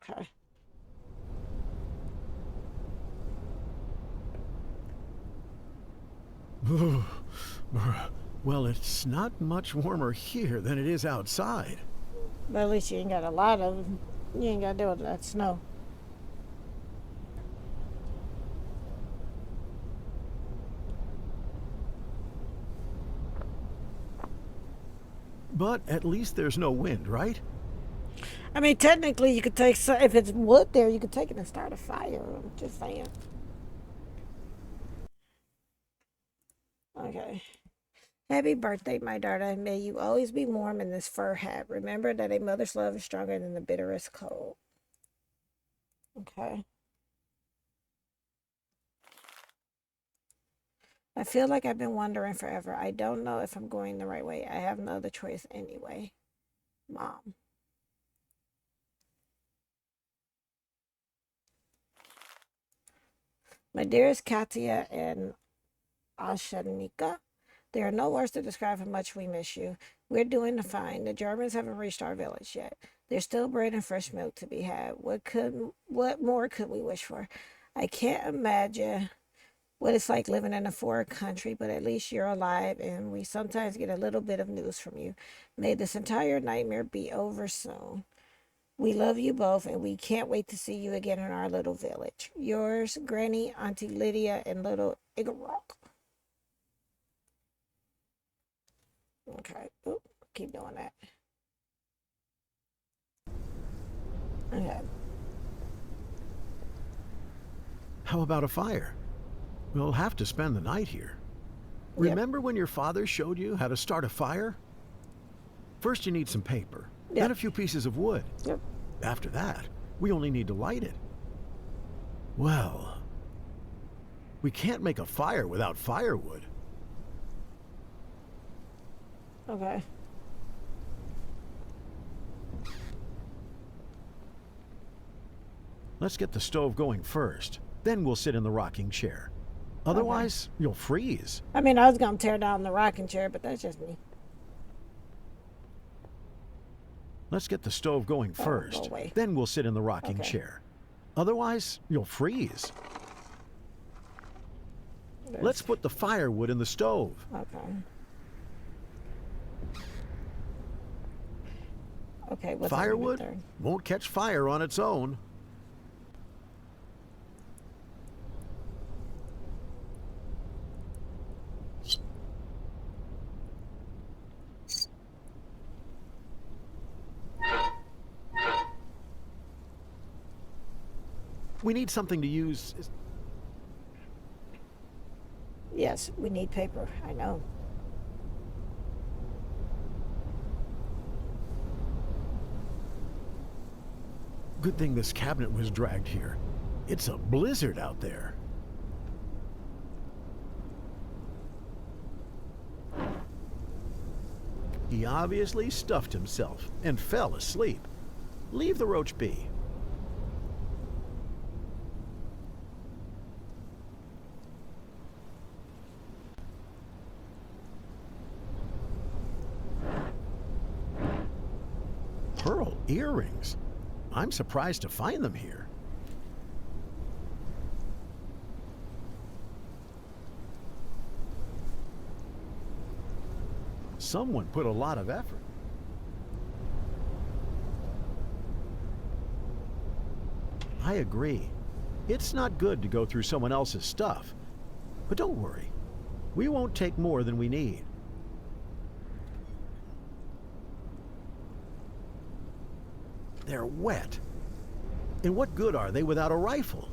Okay. Well, it's not much warmer here than it is outside. But at least you ain't got a lot of. You ain't got to deal with that snow. But at least there's no wind, right? I mean, technically, you could take some, if it's wood there, you could take it and start a fire. I'm just saying. Okay. Happy birthday, my daughter. May you always be warm in this fur hat. Remember that a mother's love is stronger than the bitterest cold. Okay. I feel like I've been wandering forever. I don't know if I'm going the right way. I have no other choice anyway. Mom. My dearest Katya and Ashanika, there are no words to describe how much we miss you. We're doing fine. The Germans haven't reached our village yet. There's still bread and fresh milk to be had. What more could we wish for? I can't imagine what it's like living in a foreign country, but at least you're alive and we sometimes get a little bit of news from you. May this entire nightmare be over soon. We love you both and we can't wait to see you again in our little village. Yours, Granny, Auntie Lydia, and little Igorok. Okay. Oop, keep doing that. Okay. How about a fire? We'll have to spend the night here. Yep. Remember when your father showed you how to start a fire? First, you need some paper, then Yep. a few pieces of wood. Yep. After that, we only need to light it. Well, we can't make a fire without firewood. Okay. Let's get the stove going first. Then we'll sit in the rocking chair. Okay. Otherwise, you'll freeze. I mean, I was gonna tear down the rocking chair, but that's just me. Let's get the stove going Oh, go first. away. Then we'll sit in the rocking Okay. chair. Otherwise, you'll freeze. There's, Let's put the firewood in the stove. okay. Okay. What's on number Firewood third? won't catch fire on its own. We need something to use. Yes, we need paper. I know. Good thing this cabinet was dragged here. It's a blizzard out there. He obviously stuffed himself and fell asleep. Leave the roach be. Pearl earrings? I'm surprised to find them here. Someone put a lot of effort. I agree. It's not good to go through someone else's stuff. But don't worry. We won't take more than we need. They're wet. And what good are they without a rifle?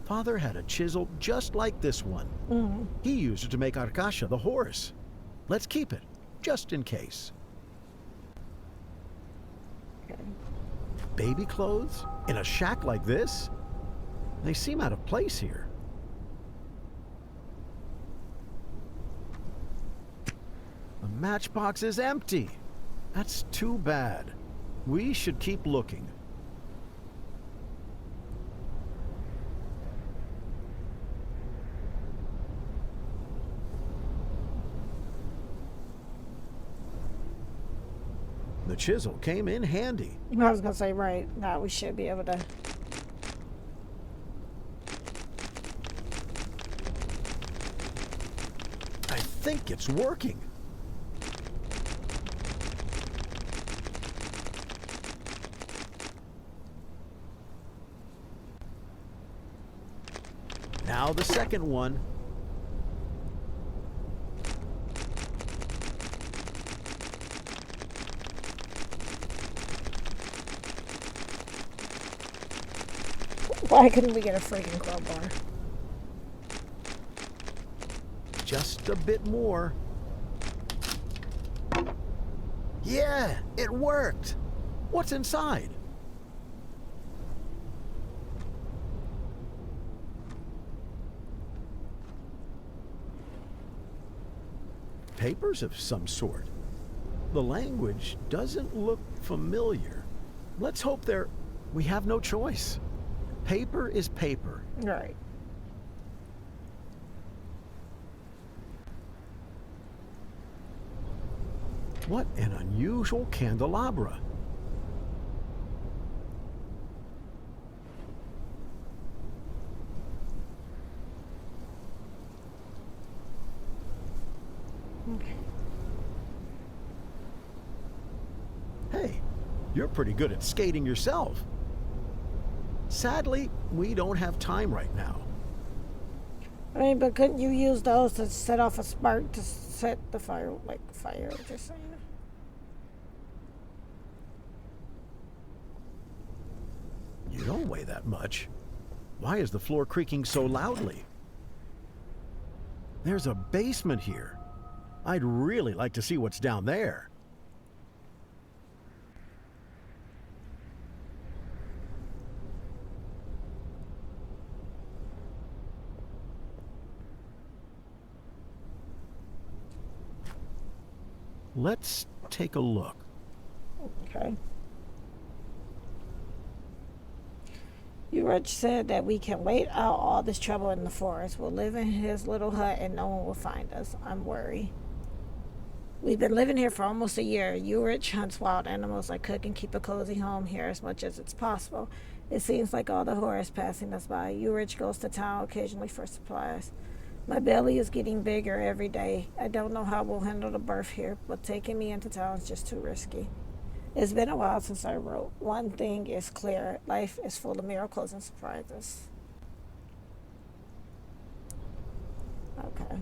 Father had a chisel just like this one. Mm-hmm. He used it to make Arkasha the horse. Let's keep it, just in case. Okay. Baby clothes? In a shack like this? They seem out of place here. The matchbox is empty. That's too bad. We should keep looking. The the chisel came in handy. I was gonna say, right now we should be able to. I think it's working. Now the second one. Why couldn't we get a freaking crowbar? Just a bit more. Yeah, it worked. What's inside? Papers of some sort. The language doesn't look familiar. Let's hope we have no choice. Paper is paper. Right. What an unusual candelabra. Okay. Hey, you're pretty good at skating yourself. Sadly, we don't have time right now. I mean, but couldn't you use those to set off a spark to set the fire, like fire, just saying? You don't weigh that much. Why is the floor creaking so loudly? There's a basement here. I'd really like to see what's down there. Let's take a look. Okay. Urich said that we can wait out all this trouble in the forest. We'll live in his little hut and no one will find us. I'm worried. We've been living here for almost a year. Urich hunts wild animals. I cook and keep a cozy home here as much as it's possible. It seems like all the horror is passing us by. Urich goes to town occasionally for supplies. My belly is getting bigger every day. I don't know how we'll handle the birth here, but taking me into town is just too risky. It's been a while since I wrote. One thing is clear. Life is full of miracles and surprises. Okay.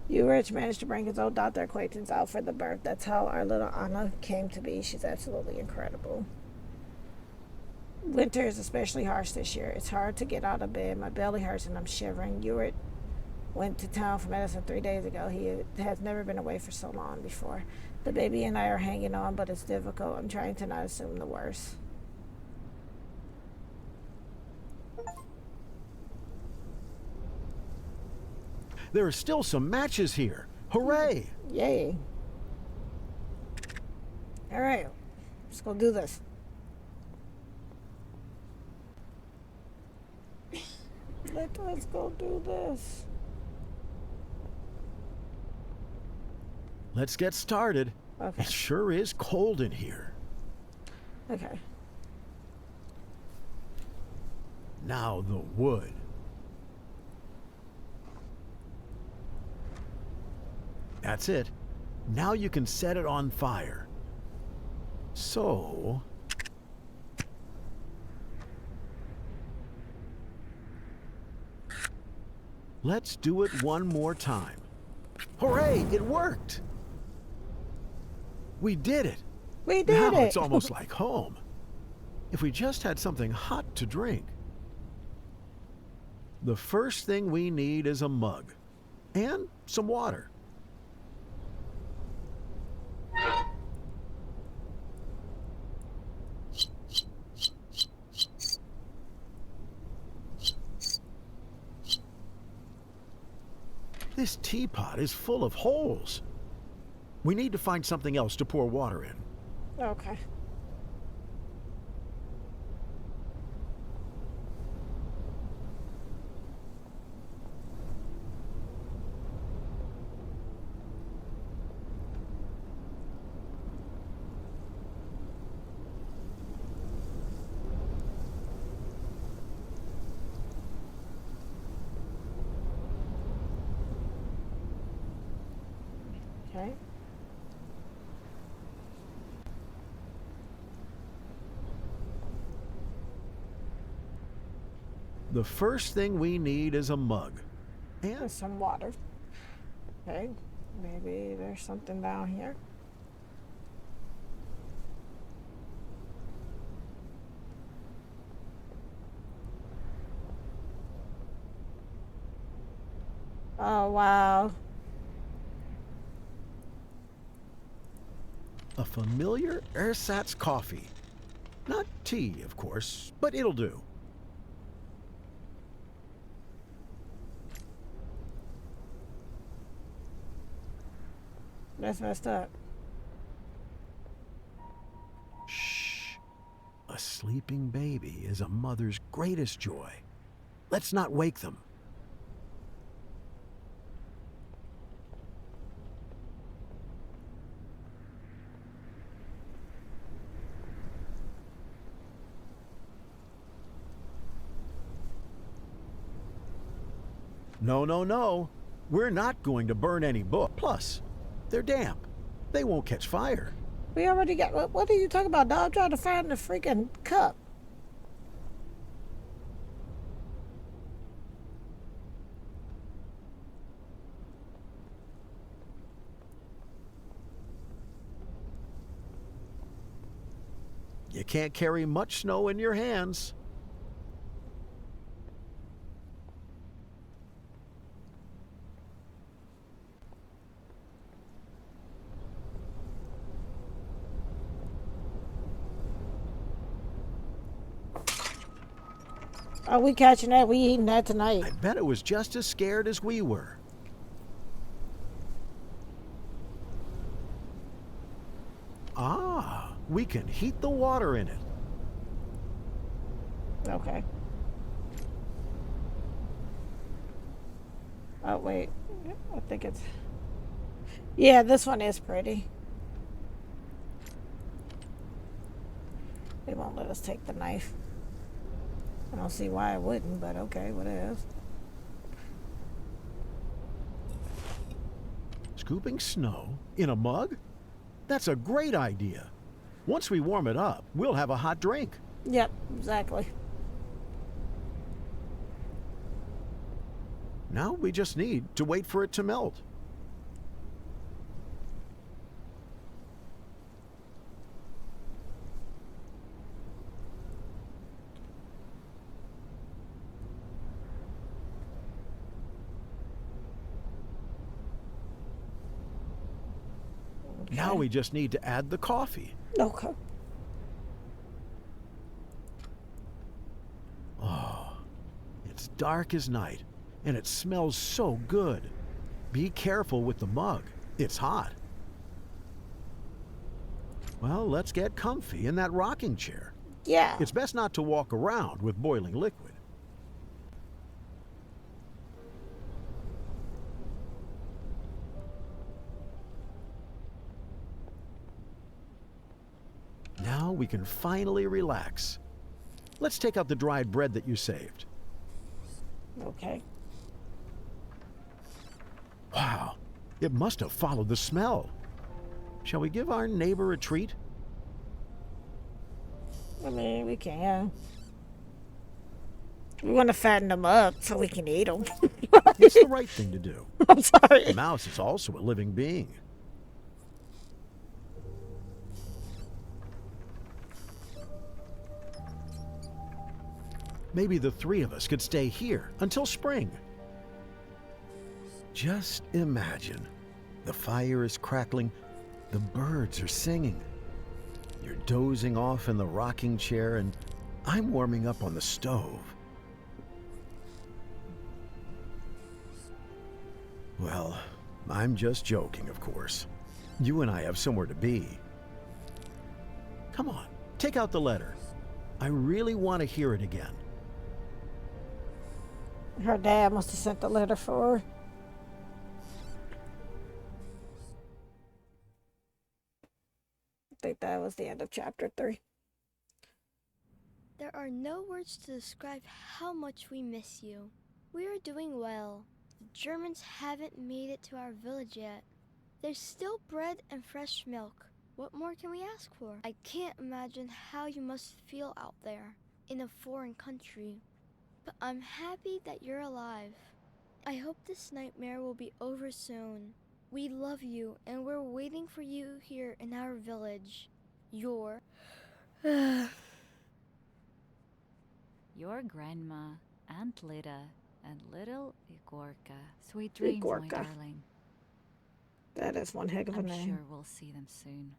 Urich managed to bring his old doctor acquaintance out for the birth. That's how our little Anna came to be. She's absolutely incredible. Winter is especially harsh this year. It's hard to get out of bed. My belly hurts and I'm shivering. Urich went to town for medicine 3 days ago. He has never been away for so long before. The baby and I are hanging on, but it's difficult. I'm trying to not assume the worst. There are still some matches here. Hooray! Yay. All right, let's go do this. Let's go do this. Let's get started. Okay. It sure is cold in here. Okay. Now the wood. That's it. Now you can set it on fire. So... let's do it one more time. Hooray! It worked! We did it! We did Now it. it's almost like home. If we just had something hot to drink. The first thing we need is a mug. And some water. This teapot is full of holes. We need to find something else to pour water in. Okay. Okay. The first thing we need is a mug. And There's some water. Okay. Maybe there's something down here. Oh, wow. a familiar ersatz coffee. Not tea, of course, but it'll do. That's messed up. Shh. A sleeping baby is a mother's greatest joy. Let's not wake them. No, no, no. We're not going to burn any book. Plus, they're damp. They won't catch fire. We already got. What are you talking about, dog? I'm trying to find the freaking cup. You can't carry much snow in your hands. Are we catching that? We eating that tonight? I bet it was just as scared as we were. Ah, we can heat the water in it. Okay. Oh wait, I think it's. Yeah, this one is pretty. They won't let us take the knife. I don't see why I wouldn't, but okay, what else? Scooping snow in a mug? That's a great idea. Once we warm it up, we'll have a hot drink. Yep, exactly. Now we just need to wait for it to melt. Now we just need to add the coffee. Okay. Oh, it's dark as night, and it smells so good. Be careful with the mug. It's hot. Well, let's get comfy in that rocking chair. Yeah. It's best not to walk around with boiling liquid. Now we can finally relax. Let's take out the dried bread that you saved. Okay. Wow, it must have followed the smell. Shall we give our neighbor a treat? I mean, we can. We want to fatten them up so we can eat them. It's the right thing to do. I'm sorry. The mouse is also a living being. Maybe the three of us could stay here until spring. Just imagine. The fire is crackling. The birds are singing. You're dozing off in the rocking chair, and I'm warming up on the stove. Well, I'm just joking, of course. You and I have somewhere to be. Come on, take out the letter. I really want to hear it again. Her dad must have sent the letter for her. I think that was the end of chapter 3. There are no words to describe how much we miss you. We are doing well. The Germans haven't made it to our village yet. There's still bread and fresh milk. What more can we ask for? I can't imagine how you must feel out there in a foreign country. But I'm happy that you're alive. I hope this nightmare will be over soon. We love you and we're waiting for you here in our village. Your Your grandma, Aunt Lida, and little Igorka. Sweet dreams, my Igorka. darling. That is one heck of a I'm name. sure we'll see them soon.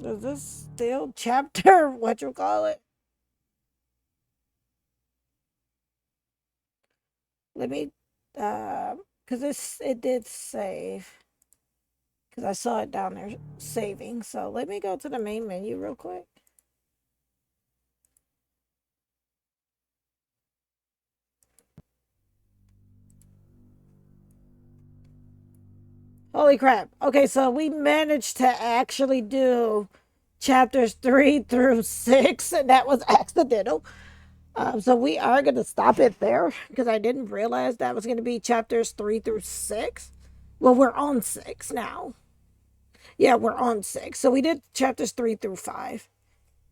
Is this still chapter? What you call it? Let me, cause it did save. Cause I saw it down there saving. So let me go to the main menu real quick. Holy crap. Okay, so we managed to actually do chapters 3 through 6, and that was accidental. So we are going to stop it there because I didn't realize that was going to be chapters 3 through 6. Well, we're on 6 now. Yeah, we're on 6. So we did chapters 3 through 5.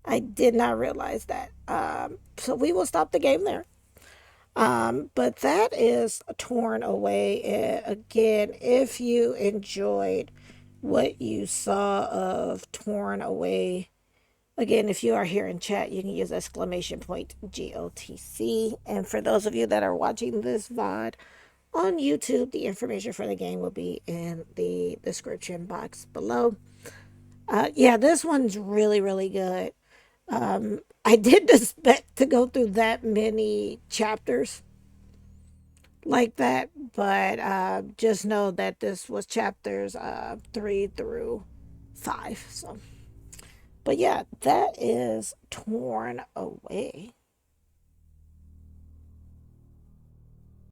I did not realize that. So we will stop the game there. But that is torn away. Again, if you enjoyed what you saw of torn away, again, if you are here in chat, you can use exclamation point GOTC. And for those of you that are watching this VOD on YouTube, the information for the game will be in the description box below. Yeah, this one's really, really good. I didn't expect to go through that many chapters like that, but just know that this was chapters 3 through 5. So, but yeah, that is torn away.